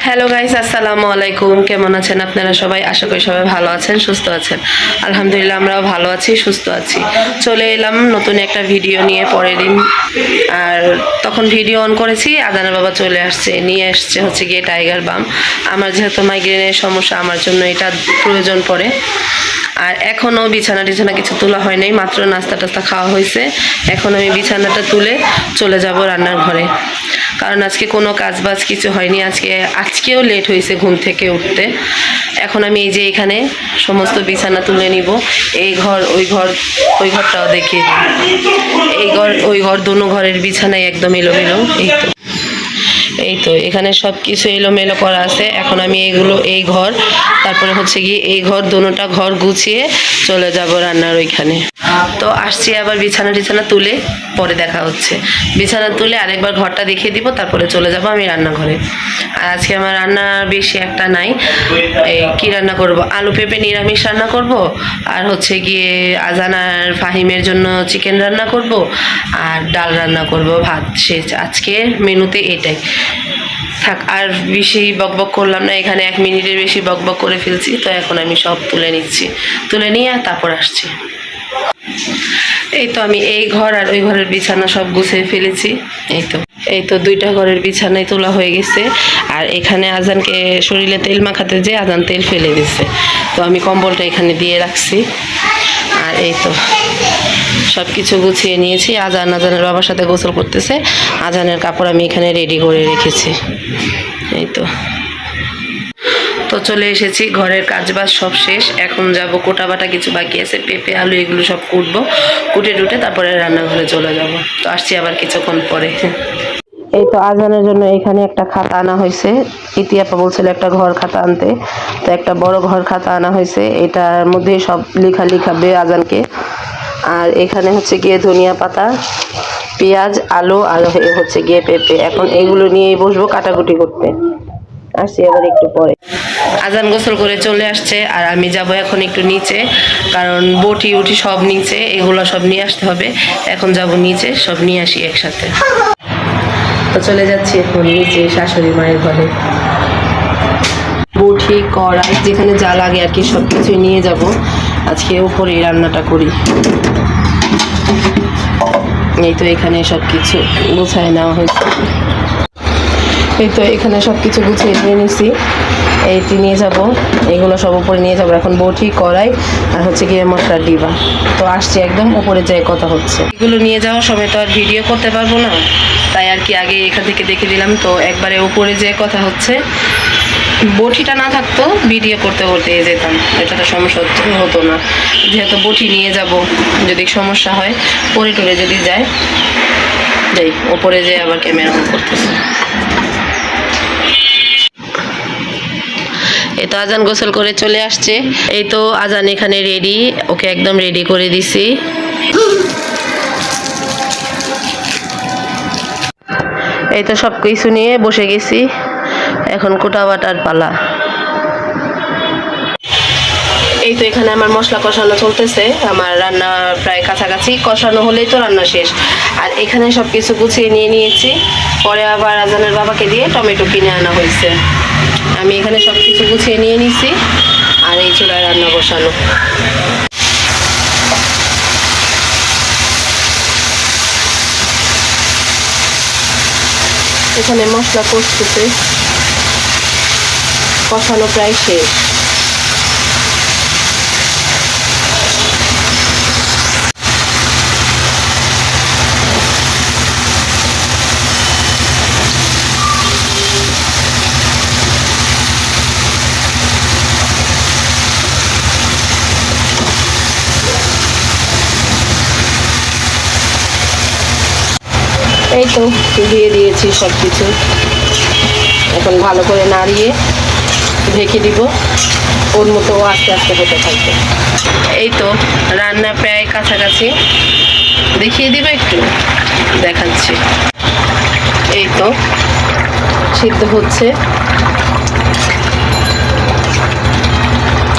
Hello guys, আসসালামু আলাইকুম। কেমন আছেন আপনারা সবাই? আশা করি সবাই ভালো আছেন, সুস্থ আছেন। আলহামদুলিল্লাহ আমরাও ভালো আছি, সুস্থ আছি। চলে এলাম নতুন একটা ভিডিও নিয়ে পরের দিন। আর তখন ভিডিও অন করেছি, আদানের বাবা চলে আসছে, নিয়ে আসছে হচ্ছে গিয়ে টাইগার বাম। আমার যেহেতু মাইগ্রেনের সমস্যা, আমার জন্য এটা প্রয়োজন পড়ে। আর এখনও বিছানা টিছানা কিছু তোলা হয় নাই, মাত্র নাস্তা টাস্তা খাওয়া হয়েছে। এখন আমি বিছানাটা তুলে চলে যাব রান্নার ঘরে, কারণ আজকে কোনো কাজ বাজ কিছু হয়নি। আজকেও লেট হয়েছে ঘুম থেকে উঠতে। এখন আমি এই যে এখানে সমস্ত বিছানা তুলে নিব। এই ঘর ওই ঘরটাও দেখিয়ে দিই। এই ঘর ওই ঘর, দুনো ঘরের বিছানায় একদম এলোমেলো। এই তো এখানে সব কিছু এলোমেলো করা আছে। এখন আমি এই ঘর, তারপরে হচ্ছে গিয়ে এই ঘর, দুটোটা ঘর গুছিয়ে চলে যাব রান্নার ওইখানে। তো আসছি আবার বিছানা টিছানা তুলে, পরে দেখা হচ্ছে। বিছানা তুলে আরেকবার ঘরটা দেখিয়ে দিব, তারপরে চলে যাব আমি রান্নাঘরে। আর আজকে আমার রান্না বেশি একটা নাই। কি রান্না করব? আলু পেঁপে নিরামিষ রান্না করব, আর হচ্ছে গিয়ে আজান আর ফাহিমের জন্য চিকেন রান্না করব, আর ডাল রান্না করব, ভাত শেষ। আজকে মেনুতে এটাই থাক। আর বেশি বকবক করলাম না, এখানে 1 মিনিটের বেশি বকবক করে ফেলছি। তো এখন আমি সব তুলে নিচ্ছি, তুলে নিয়ে তারপর আসছি। এই তো আমি এই ঘর আর ওই ঘরের বিছানা সব গুছিয়ে ফেলেছি। এই তো 2টা ঘরের বিছানায় তোলা হয়ে গেছে। আর এখানে আজানকে শরীরে তেল মাখাতে যে আজান তেল ফেলে দিচ্ছে, তো আমি কম্বলটা এখানে দিয়ে রাখছি। আর এই তো সব কিছু গুছিয়ে নিয়েছি। আজানের বাবার সাথে গোসল করতেছে, আজানের কাপড় আমি এখানে রেডি করে রেখেছি। এই তো চলে এসেছি, ঘরের কাজবাজ সব শেষ। এখন যাব, কোটা বাটা কিছু বাকি আছে, পেঁপে আলু এগুলো সব কুটবো, কুটে টুটে তারপরে রান্নাঘরে চলে যাব। তো আসছি আবার কিছুক্ষণ পরে। এই তো আজানের জন্য এখানে একটা খাতা আনা হয়েছে। ইতিআপা বলছিল একটা ঘর খাতা আনতে, তো একটা বড় ঘর খাতা আনা হয়েছে। এটার মধ্যে সব লিখাবে আজানকে। আর এখানে হচ্ছে গিয়ে ধনিয়া পাতা, পেঁয়াজ, আলু আর হচ্ছে গিয়ে পেঁপে। এখন এগুলো নিয়েই বসবো কাটাকুটি করতে। আসছি আবার একটু পরে। আজান গোসল করে চলে আসছে, আর আমি যাব এখন একটু নিচে, কারণ বটি উটি সব নিচে, এগুলো সব নিয়ে আসতে হবে। এখন যাব নিচে, সব নিয়ে আসি একসাথে। তো চলে যাচ্ছি এখন নিচে শাশুড়ি মায়ের ঘরে। বটি কড়াই যেখানে যা লাগে আর কি সব কিছুই নিয়ে যাব। আজকে উপরেই রান্নাটা করি। এই তো এখানে সব কিছু গুছায় নেওয়া হয়েছে। এই তো এখানে সব কিছু গুছিয়ে নিয়ে নিছি। এইটি নিয়ে যাব, এগুলো সব উপরে নিয়ে যাব। এখন বটি কড়াই আর হচ্ছে গিয়ে মশলার ডিবা। তো আসছি, একদম উপরে যেয়ে কথা হচ্ছে। এগুলো নিয়ে যাওয়ার সময় তো আর ভিডিও করতে পারবো না, তাই আর কি আগে এখান থেকে দেখে দিলাম। তো একবারে উপরে যেয়ে কথা হচ্ছে। বটিটা না থাকতো ভিডিও করতে করতে যেতাম, এটা তো সমস্যা হতো না। যেহেতু বটি নিয়ে যাব, যদি সমস্যা হয় পরে টরে যদি যায়, যাই ওপরে যেয়ে আবার ক্যামেরা অন করতেছে। এই তো আজান গোসল করে চলে আসছে। এই তো আজান এখানে রেডি, ওকে একদম রেডি করে দিছি। এই তো সব কিছু নিয়ে বসে গেছি, এখন কোটা বাটার পালা। এই তো এখানে আমার মশলা কষানো চলতেছে, আমার রান্না প্রায় কাছাকাছি, কষানো হলেই তো রান্না শেষ। আর এখানে সব কিছু গুছিয়ে নিয়ে নিয়েছি। পরে আবার আজানের বাবাকে দিয়ে টমেটো কিনে আনা হয়েছে। আমি এখানে সব কিছু গুছিয়ে নিয়ে নিছি, আর এই চুলায় রান্না বসানো। এখানে মশলা কষতেছে, কষানো প্রায় শেষ। এই তো দিয়ে দিয়েছি সব কিছু। এখন ভালো করে নাড়িয়ে ঢেকে দিব, ওর মতো আস্তে আস্তে হতে থাকবে। এই তো রান্না প্রায় কাছাকাছি, দেখিয়ে দিব, একটু দেখাচ্ছি। এই তো সিদ্ধ হচ্ছে।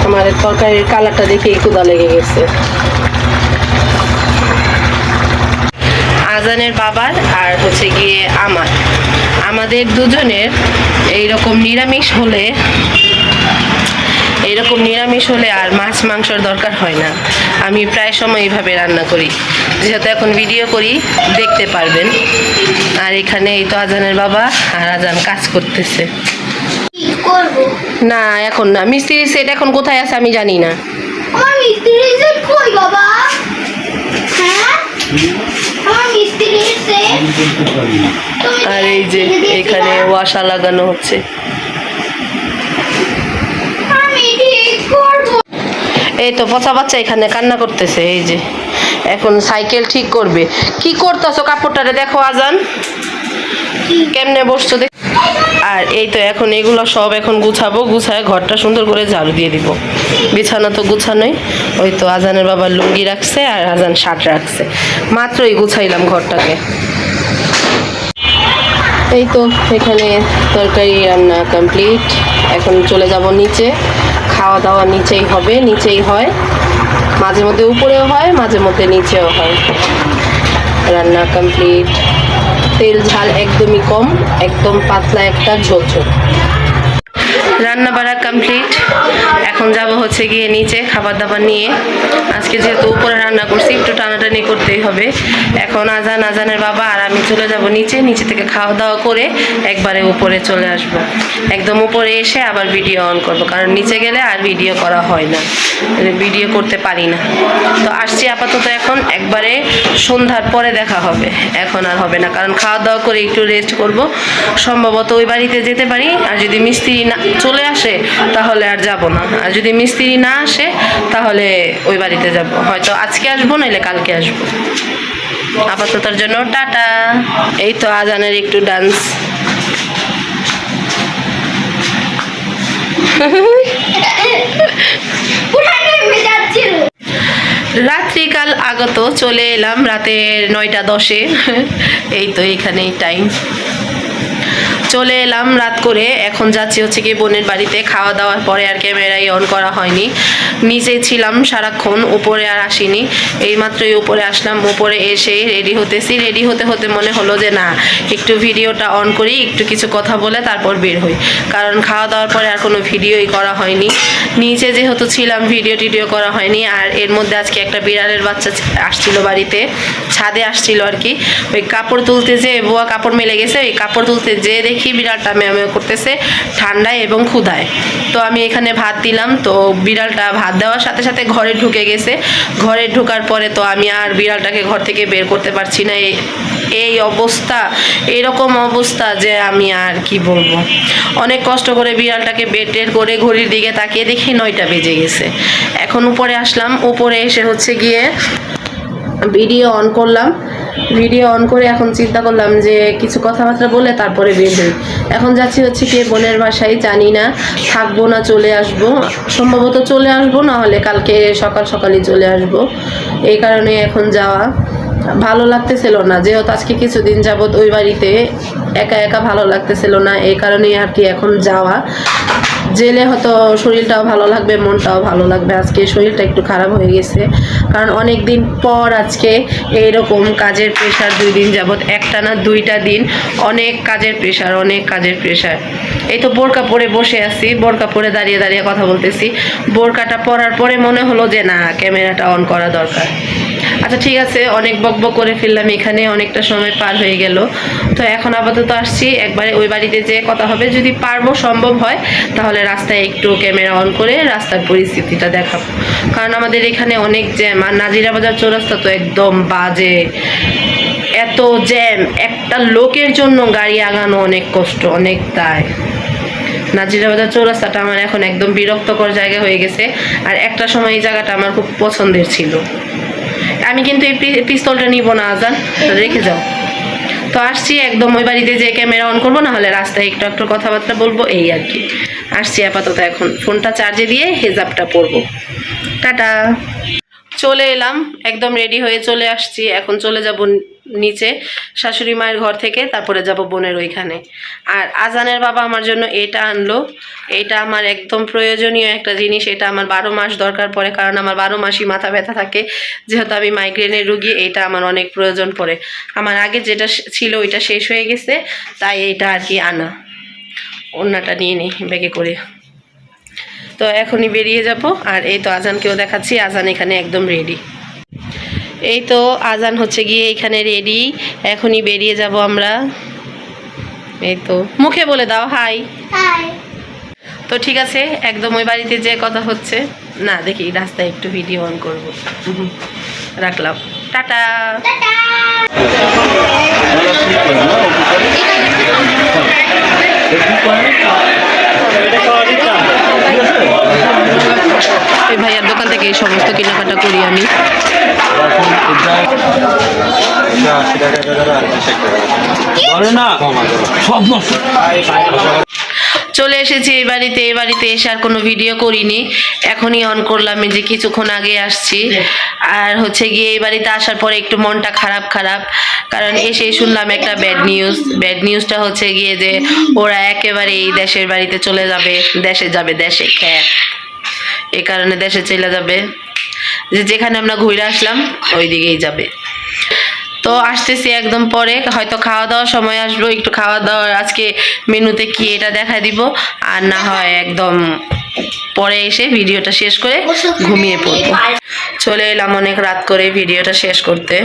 আমার তরকারির কালারটা দেখে ক্ষুধা লেগে গেছে। আজানের বাবার আর হচ্ছে গিয়ে আমাদের দুজনের এইরকম নিরামিষ হলে আর মাছ মাংসর দরকার হয় না। আমি প্রায় সময় এইভাবে রান্না করি, যেহেতু এখন ভিডিও করি দেখতে পারবেন। আর এখানে এই তো আজানের বাবা আর আজান কাজ করতেছে। না এখন না, মিস্ত্রি সেট এখন কোথায় আছে আমি জানি না। আর এই যে এখানে ওয়াশা লাগানো হচ্ছে। এই তো পচা বাচ্চা এখানে কান্না করতেছে। এই যে এখন সাইকেল ঠিক করবে। কি করতেছো কাপড়টারে দেখো আজান, কেমনে বসছো দেখ। আর এই তো এখন এগুলো সব এখন গুছাবো, গুছায় ঘরটা সুন্দর করে ঝাড়ু দিয়ে দিব। বিছানা তো গুছানোই, ওই তো আজানের বাবার লুঙ্গি রাখছে আর আজান শার্ট রাখছে, মাত্রই গুছাইলাম ঘরটাকে। এই তো এখানে তরকারি রান্না কমপ্লিট। এখন চলে যাব নিচে, খাওয়া দাওয়া নিচেই হবে, নিচেই হয়, মাঝে মধ্যে উপরেও হয়, মাঝে মধ্যে নিচেও হয়। রান্না কমপ্লিট, তেল ঝাল একদমই কম, একদম পাতলা একটা ঝোল। রান্না বাড়া কমপ্লিট। এখন যাব হচ্ছে গিয়ে নিচে খাবার দাবার নিয়ে। আজকে যেহেতু উপরে রান্না করছি একটু টানাটানি করতেই হবে। এখন আজানের বাবা আর আমি চলে যাব নিচে থেকে খাওয়া দাওয়া করে একবারে উপরে চলে আসব। একদম উপরে এসে আবার ভিডিও অন করব, কারণ নিচে গেলে আর ভিডিও করা হয় না, ভিডিও করতে পারি না। তো আসছি আপাতত, এখন একবারে সন্ধ্যার পরে দেখা হবে, এখন আর হবে না, কারণ খাওয়া দাওয়া করে একটু রেস্ট করব। সম্ভবত ওই বাড়িতে যেতে পারি, আর যদি মিস্ত্রি না চলে আসে তাহলে আর যাব না, আর যদি মিস্ত্রি না আসে তাহলে ওই বাড়িতে যাব। হয়তো আজকে আসবো, নইলে কালকে আসবো। আপাততর জন্য টাটা। এই তো আজানের একটু ডান্স। রাত্রিকাল আগত চলে এলাম রাতের 9:10-এ। এই তো এখানেই টাইম, চলে এলাম রাত করে। এখন যাচ্ছি হচ্ছে কি বোনের বাড়িতে। খাওয়া দাওয়ার পরে আর ক্যামেরাই অন করা হয়নি, নিচে ছিলাম সারাক্ষণ, উপরে আর আসিনি। এইমাত্রই উপরে আসলাম, উপরে এসেই রেডি হতেছি। রেডি হতে হতে মনে হলো যে না, একটু ভিডিওটা অন করি, একটু কিছু কথা বলে তারপর বের হই, কারণ খাওয়া দাওয়ার পরে আর কোনো ভিডিওই করা হয়নি। নিচে যেহেতু ছিলাম ভিডিও করা হয়নি। আর এর মধ্যে আজকে একটা বিড়ালের বাচ্চা আসছিল বাড়িতে, ছাদে আসছিল আর কি। ওই কাপড় তুলতে যে বুয়া কাপড় মেলে গেছে, ওই কাপড় তুলতে যে দেখি বিড়ালটা ম্যাও করতেছে ঠান্ডায় এবং ক্ষুধায়। তো আমি এখানে ভাত দিলাম, তো বিড়ালটা ভাত দেওয়ার সাথে সাথে ঘরে ঢুকে গেছে। ঘরে ঢোকার পরে তো আমি আর বিড়ালটাকে ঘর থেকে বের করতে পারছি না। এই অবস্থা, এরকম অবস্থা যে আমি আর কি বলবো। অনেক কষ্ট করে বিড়ালটাকে বের করে ঘড়ির দিকে তাকিয়ে দেখি 9টা বেজে গেছে। এখন উপরে আসলাম, উপরে এসে হচ্ছে গিয়ে ভিডিও অন করলাম। ভিডিও অন করে এখন চিন্তা করলাম যে কিছু কথাবার্তা বলে তারপরে বের হই। এখন যাচ্ছি হচ্ছে কি বোনের বাসায়, জানি না থাকবো না চলে আসবো, সম্ভবত চলে আসবো, না হলে কালকে সকালই চলে আসবো। এই কারণে এখন যাওয়া। ভালো লাগতেছিল না, যেহেতু আজকে কিছুদিন যাবত ওই বাড়িতে একা একা ভালো লাগতেছিল না, এই কারণেই আর কি এখন যাওয়া। জেলে হয়তো শরীরটাও ভালো লাগবে, মনটাও ভালো লাগবে। আজকে শরীরটা একটু খারাপ হয়ে গেছে, কারণ অনেক দিন পর আজকে এইরকম কাজের প্রেশার, 2 দিন যাবত, একটানা 2টা দিন অনেক কাজের প্রেশার। এই তো বোরকা পরে বসে আছি, বোরকা পরে দাঁড়িয়ে কথা বলতেছি। বোরকাটা পরার পরে মনে হলো যে না, ক্যামেরাটা অন করা দরকার। আচ্ছা ঠিক আছে, অনেক বকবক করে ফেললাম, এখানে অনেকটা সময় পার হয়ে গেল। তো এখন আপাতত আসছি, একবারে ওই বাড়িতে যেয়ে কথা হবে, যদি পারবো সম্ভব হয় তাহলে রাস্তায় একটু ক্যামেরা অন করে রাস্তার পরিস্থিতিটা দেখাবো, কারণ আমাদের এখানে অনেক জ্যাম। আর নাজিরা বাজার চৌরাস্তা তো একদম বাজে, এত জ্যাম, একটা লোকের জন্য গাড়ি আগানো অনেক কষ্ট, অনেক দায়। নাজিরা বাজার চৌরাস্তাটা আমার এখন একদম বিরক্তকর জায়গা হয়ে গেছে। আর একটা সময় এই জায়গাটা আমার খুব পছন্দের ছিল। আমি কিন্তু এই পিস্তলটা নিব না, আজান রেখে যাও। তো আসছি একদম ওই বাড়িতে যে ক্যামেরা অন করবো, না হলে রাস্তায় একটু কথাবার্তা বলবো, এই আর কি। আসছি আপাতত, এখন ফোনটা চার্জে দিয়ে হেজাবটা পরবো। টাটা। চলে এলাম, একদম রেডি হয়ে চলে আসছি। এখন চলে যাব নিচে শাশুড়ি মায়ের ঘর থেকে, তারপরে যাব বোনের ওইখানে। আর আজানের বাবা আমার জন্য এটা আনলো। এটা আমার একদম প্রয়োজনীয় একটা জিনিস, এটা আমার 12 মাস দরকার পড়ে, কারণ আমার 12 মাসই মাথা ব্যথা থাকে, যেহেতু আমি মাইগ্রেনের রুগী। এটা আমার অনেক প্রয়োজন পড়ে। আমার আগে যেটা ছিল ওইটা শেষ হয়ে গেছে, তাই এটা আর কি আনা। ওড়নাটা নিয়ে নিই ব্যাগে করে। তো এখনই বেরিয়ে যাব। আর এই তো আজানকেও দেখাচ্ছি, আজান এখানে একদম রেডি। এই তো আজান হচ্ছে গিয়ে এখানে রেডি, এখনই বেরিয়ে যাব আমরা। এই তো মুখে বলে দাও হাই। তো ঠিক আছে, একদম ওই বাড়িতে যে কথা হচ্ছে না, দেখি রাস্তায় একটু ভিডিও অন করবো। রাখলাম, টাটা। এই ভাইয়ার দোকান থেকে এই সমস্ত কেনাকাটা করি আমি। চলে এসেছি এই বাড়িতে। এই বাড়িতে এসে আর কোনো ভিডিও করিনি, এখনই অন করলাম, এই যে কিছুক্ষণ আগে আসছি। আর হচ্ছে গিয়ে এই বাড়িতে আসার পরে একটু মনটা খারাপ খারাপ, কারণ এসে শুনলাম একটা ব্যাড নিউজ। ব্যাড নিউজটা হচ্ছে গিয়ে যে ওরা একেবারে এই দেশের বাড়িতে চলে যাবে, দেশে খ্যাত, এই কারণে দেশে চলে যাবে। যে যেখানে আমরা ঘুরে আসলাম ওই দিকেই যাবে। তো আসতেছি একদম পরে, হয়তো খাওয়া দাওয়ার সময় আসবো, একটু খাওয়া দাওয়ার আজকে মেনুতে কি এটা দেখা দিব, আর না হয় একদম পরে এসে ভিডিওটা শেষ করে ঘুমিয়ে পড়বো। চলে এলাম অনেক রাত করে ভিডিওটা শেষ করতে।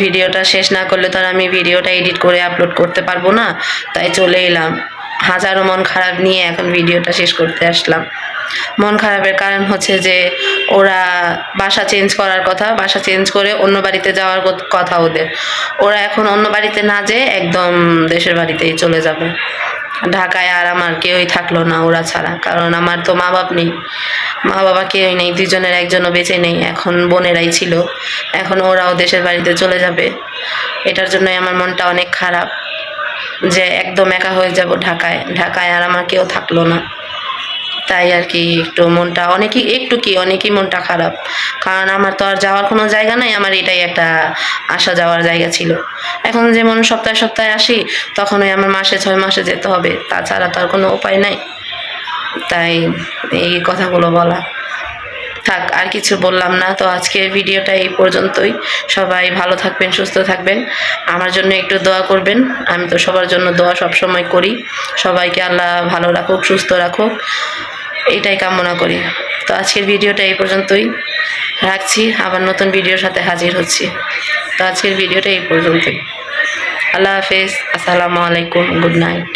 ভিডিওটা শেষ না করলে তো আর আমি ভিডিওটা এডিট করে আপলোড করতে পারবো না, তাই চলে এলাম হাজারো মন খারাপ নিয়ে। এখন ভিডিওটা শেষ করতে আসলাম। মন খারাপের কারণ হচ্ছে যে ওরা বাসা চেঞ্জ করার কথা, বাসা চেঞ্জ করে অন্য বাড়িতে যাওয়ার কথা ওদের। ওরা এখন অন্য বাড়িতে না যেয়ে একদম দেশের বাড়িতেই চলে যাবে। ঢাকায় আর আমার কেউই থাকলো না ওরা ছাড়া, কারণ আমার তো মা বাপ নেই, মা বাবা কেউই নেই, দুজনের একজনও বেঁচে নেই। এখন বোনেরাই ছিল, এখন ওরাও দেশের বাড়িতে চলে যাবে। এটার জন্যই আমার মনটা অনেক খারাপ, যে একদম একা হয়ে যাব ঢাকায় আর আমার কেউ থাকলো না। তাই আর কি একটু মনটা অনেকই মনটা খারাপ, কারণ আমার তো আর যাওয়ার কোনো জায়গা নাই। আমার এটাই একটা আসা যাওয়ার জায়গা ছিল। এখন যেমন সপ্তাহে সপ্তাহে আসি, তখন ওই আমার মাসে 6 মাসে যেতে হবে, তাছাড়া তো আর কোনো উপায় নাই। তাই এই কথাগুলো বলা। থাক, আর কিছু বললাম না। তো আজকের ভিডিওটা এই পর্যন্তই। সবাই ভালো থাকবেন, সুস্থ থাকবেন, আমার জন্য একটু দোয়া করবেন। আমি তো সবার জন্য দোয়া সবসময় করি। সবাইকে আল্লাহ ভালো রাখুক, সুস্থ রাখুক, এটাই কামনা করি। তো আজকের ভিডিওটা এই পর্যন্তই রাখছি, আবার নতুন ভিডিওর সাথে হাজির হচ্ছি। তো আজকের ভিডিওটা এই পর্যন্তই। আল্লাহ হাফেজ, আসসালামু আলাইকুম, গুড নাইট।